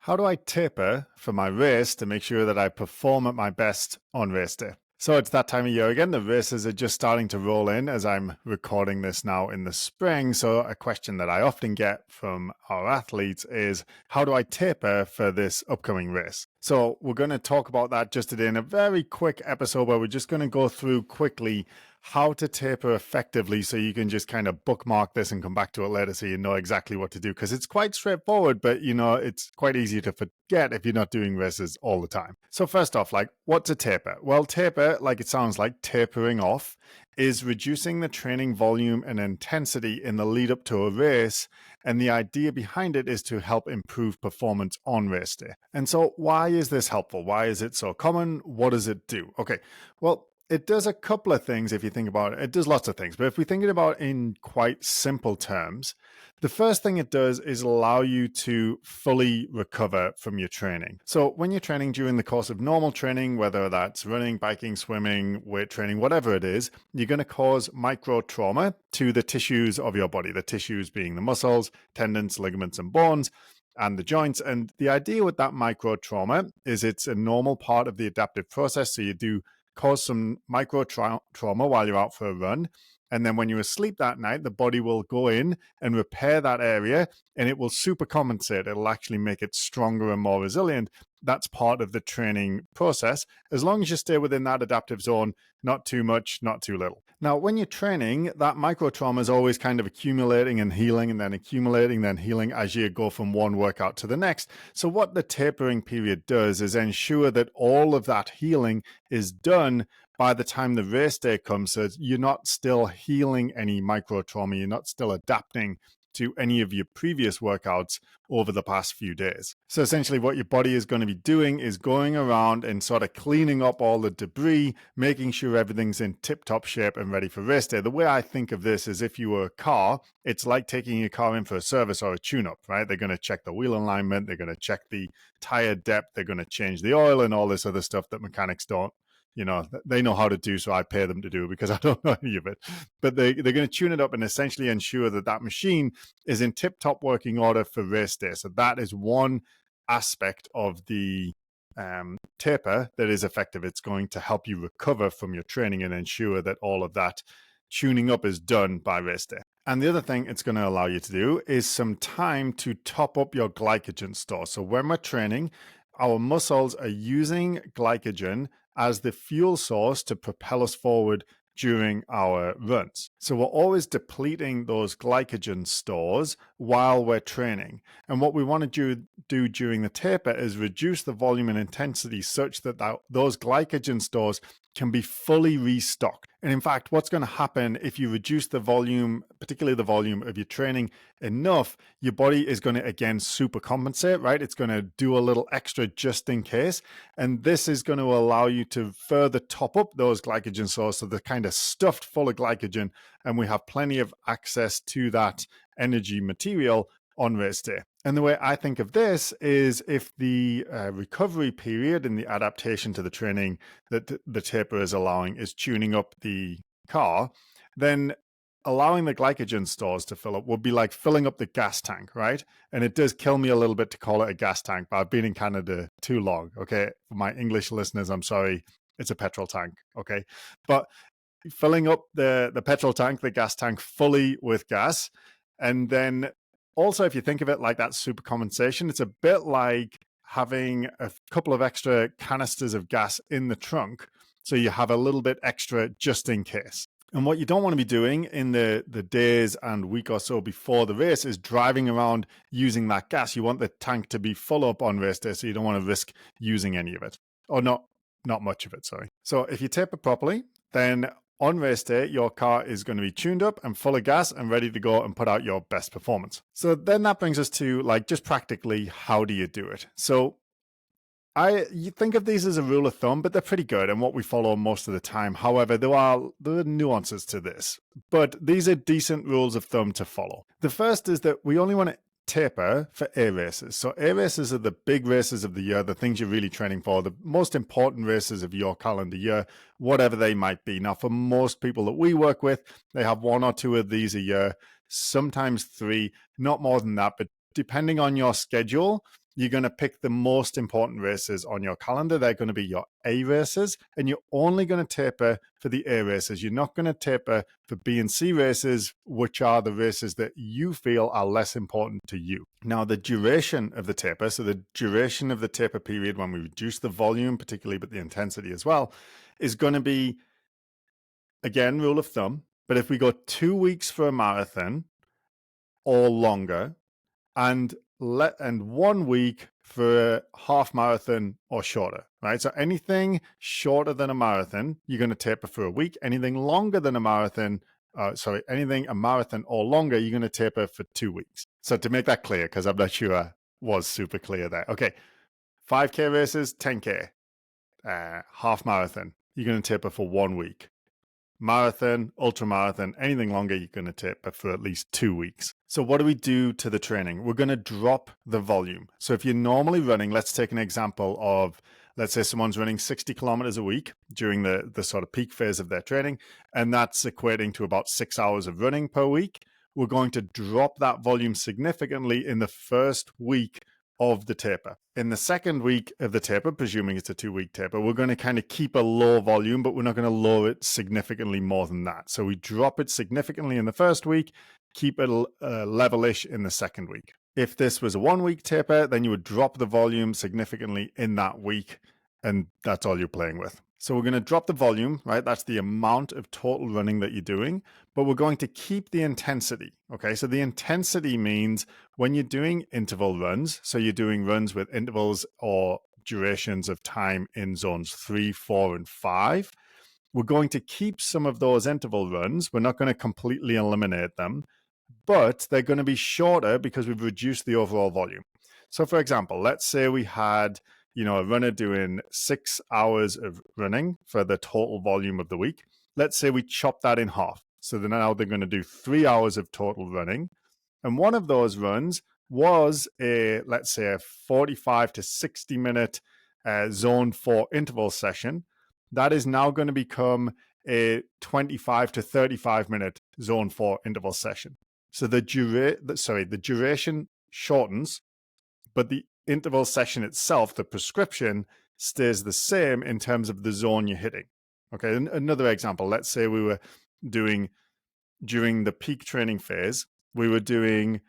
How do I taper for my race to make sure that I perform at my best on race day? So it's that time of year again. The races are just starting to roll in as I'm recording this now in the spring. So a question that I often get from our athletes is, how do I taper for this upcoming race? So we're going to talk about that just today in a very quick episode where we're just going to go through quickly how to taper effectively, so you can just kind of bookmark this and come back to it later so you know exactly what to do, because it's quite straightforward, but it's quite easy to forget if you're not doing races all the time. So first off, what's a taper? Well, taper, like it sounds like, tapering off, is reducing the training volume and intensity in the lead up to a race, and the idea behind it is to help improve performance on race day. And so why is this helpful? Why is it so common? What does it do? Okay, well, it does a couple of things if you think about it. It does lots of things, but if we think about it in quite simple terms, the first thing it does is allow you to fully recover from your training. So when you're training during the course of normal training, whether that's running, biking, swimming, weight training, whatever it is, you're going to cause micro trauma to the tissues of your body, the tissues being the muscles, tendons, ligaments, and bones, and the joints. And the idea with that micro trauma is it's a normal part of the adaptive process. So you do cause some micro trauma while you're out for a run. And then when you're asleep that night, the body will go in and repair that area, and it will super compensate. It'll actually make it stronger and more resilient. That's part of the training process, as long as you stay within that adaptive zone, not too much, not too little. Now, when you're training, that micro trauma is always kind of accumulating and healing, and then accumulating, then healing as you go from one workout to the next. So what the tapering period does is ensure that all of that healing is done by the time the race day comes, so you're not still healing any micro trauma, you're not still adapting to any of your previous workouts over the past few days. So essentially what your body is going to be doing is going around and sort of cleaning up all the debris, making sure everything's in tip-top shape and ready for race day. The way I think of this is, if you were a car, it's like taking your car in for a service or a tune-up, right? They're going to check the wheel alignment, they're going to check the tire depth, they're going to change the oil and all this other stuff that mechanics don't. They know how to do, so I pay them to do, because I don't know any of it. But they're going to tune it up and essentially ensure that that machine is in tip-top working order for race day. So that is one aspect of the taper that is effective. It's going to help you recover from your training and ensure that all of that tuning up is done by race day. And the other thing it's going to allow you to do is some time to top up your glycogen store. So when we're training, our muscles are using glycogen as the fuel source to propel us forward during our runs. So we're always depleting those glycogen stores while we're training. And what we want to do during the taper is reduce the volume and intensity such that those glycogen stores can be fully restocked. And in fact, what's going to happen if you reduce the volume, particularly the volume of your training, enough, your body is going to again super compensate, right? It's going to do a little extra just in case. And this is going to allow you to further top up those glycogen stores, so they're kind of stuffed full of glycogen, and we have plenty of access to that energy material on race day. And the way I think of this is, if the recovery period and the adaptation to the training that the taper is allowing is tuning up the car, then allowing the glycogen stores to fill up would be like filling up the gas tank, right? And it does kill me a little bit to call it a gas tank, but I've been in Canada too long, okay? For my English listeners, I'm sorry, it's a petrol tank, okay? But filling up the petrol tank, the gas tank, fully with gas, and then also, if you think of it like that super compensation, it's a bit like having a couple of extra canisters of gas in the trunk, so you have a little bit extra just in case. And what you don't want to be doing in the days and week or so before the race is driving around using that gas. You want the tank to be full up on race day, so you don't want to risk using any of it, or not much of it, sorry. So if you taper properly, then on race day, your car is going to be tuned up and full of gas and ready to go and put out your best performance. So then that brings us to just practically, how do you do it? So you think of these as a rule of thumb, but they're pretty good and what we follow most of the time. However, there are nuances to this, but these are decent rules of thumb to follow. The first is that we only want to taper for A races. So A races are the big races of the year, the things you're really training for, the most important races of your calendar year, whatever they might be. Now, for most people that we work with, they have one or two of these a year, sometimes three, not more than that. But depending on your schedule, you're going to pick the most important races on your calendar. They're going to be your A races, and you're only going to taper for the A races. You're not going to taper for B and C races, which are the races that you feel are less important to you. Now, the duration of the taper, so the duration of the taper period when we reduce the volume, particularly, but the intensity as well, is going to be, again, rule of thumb, but if we go 2 weeks for a marathon or longer, and 1 week for a half marathon or shorter, right? So anything shorter than a marathon, you're going to taper for a week. Anything longer than a marathon, anything a marathon or longer, you're going to taper for 2 weeks. So to make that clear, because I'm not sure I was super clear there. Okay, 5K races, 10K, half marathon, you're going to taper for 1 week. Marathon, ultra marathon, anything longer, you're going to taper for at least 2 weeks. So what do we do to the training? We're going to drop the volume. So if you're normally running, let's take an example of, let's say someone's running 60 kilometers a week during the sort of peak phase of their training, and that's equating to about 6 hours of running per week. We're going to drop that volume significantly in the first week of the taper. In the second week of the taper, presuming it's a 2-week taper, we're going to kind of keep a low volume, but we're not going to lower it significantly more than that. So we drop it significantly in the first week, keep it level-ish in the second week. If this was a 1-week taper, then you would drop the volume significantly in that week, and that's all you're playing with. So we're going to drop the volume, right? That's the amount of total running that you're doing, but we're going to keep the intensity, okay? So the intensity means when you're doing interval runs, so you're doing runs with intervals or durations of time in zones 3, 4, and 5, we're going to keep some of those interval runs. We're not going to completely eliminate them, but they're going to be shorter because we've reduced the overall volume. So for example, let's say we had a runner doing 6 hours of running for the total volume of the week. Let's say we chop that in half. So now they're going to do 3 hours of total running. And one of those runs was let's say a 45 to 60 minute zone 4 interval session. That is now going to become a 25 to 35 minute zone 4 interval session. So the duration shortens, but the interval session itself, the prescription, stays the same in terms of the zone you're hitting. Okay, another example, let's say we were doing, during the peak training phase, we were doing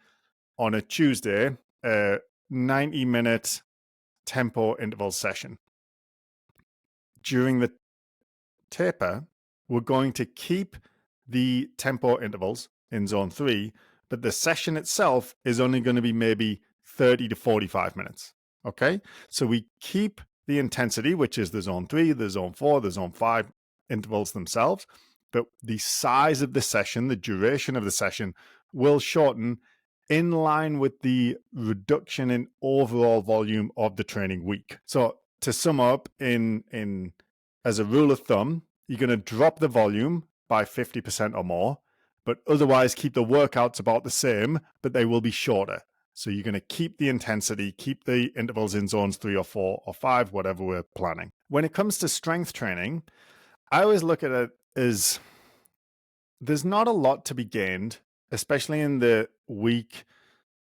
on a Tuesday, a 90-minute tempo interval session. During the taper, we're going to keep the tempo intervals in zone 3, but the session itself is only going to be maybe 30 to 45 minutes. Okay, so we keep the intensity, which is the zone 3, the zone 4, the zone 5 intervals themselves, but the size of the session, the duration of the session will shorten in line with the reduction in overall volume of the training week. So to sum up, in as a rule of thumb, you're going to drop the volume by 50% or more, but otherwise keep the workouts about the same, but they will be shorter. So you're going to keep the intensity, keep the intervals in zones 3 or 4 or 5, whatever we're planning. When it comes to strength training, I always look at it as there's not a lot to be gained, especially in the week,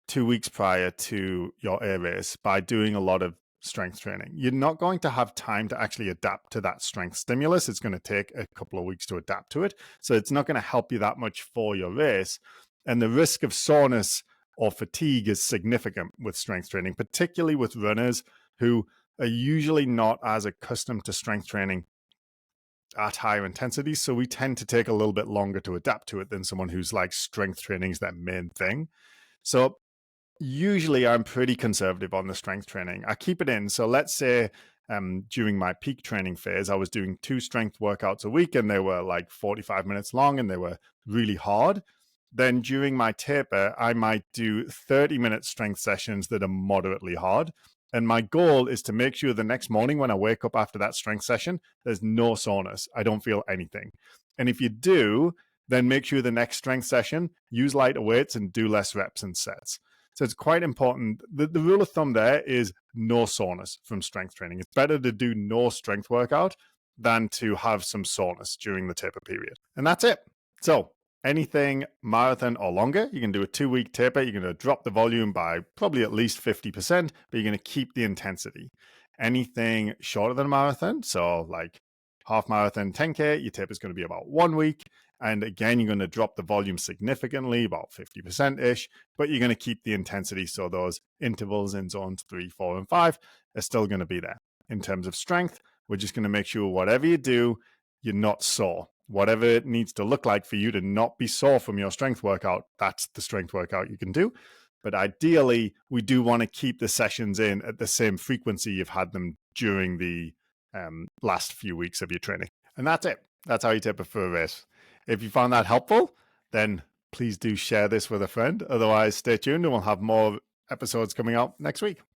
2 weeks prior to your A race, by doing a lot of strength training. You're not going to have time to actually adapt to that strength stimulus. It's going to take a couple of weeks to adapt to it. So it's not going to help you that much for your race. And the risk of soreness or fatigue is significant with strength training, particularly with runners who are usually not as accustomed to strength training at higher intensity. So we tend to take a little bit longer to adapt to it than someone who's like strength training is their main thing. So usually I'm pretty conservative on the strength training. I keep it in. So let's say during my peak training phase, I was doing 2 strength workouts a week and they were like 45 minutes long and they were really hard. Then during my taper, I might do 30-minute strength sessions that are moderately hard. And my goal is to make sure the next morning when I wake up after that strength session, there's no soreness. I don't feel anything. And if you do, then make sure the next strength session, use lighter weights and do less reps and sets. So it's quite important. The rule of thumb there is no soreness from strength training. It's better to do no strength workout than to have some soreness during the taper period. And that's it. So Anything marathon or longer, you can do a 2-week taper. You're going to drop the volume by probably at least 50%, but you're going to keep the intensity. Anything shorter than a marathon, so like half marathon, 10K, your taper is going to be about 1 week. And again, you're going to drop the volume significantly, about 50%-ish, but you're going to keep the intensity. So those intervals in zones 3, 4, and 5 are still going to be there. In terms of strength, we're just going to make sure whatever you do, you're not sore. Whatever it needs to look like for you to not be sore from your strength workout, that's the strength workout you can do. But ideally, we do want to keep the sessions in at the same frequency you've had them during the last few weeks of your training. And that's it. That's how you taper for a race. If you found that helpful, then please do share this with a friend. Otherwise, stay tuned and we'll have more episodes coming out next week.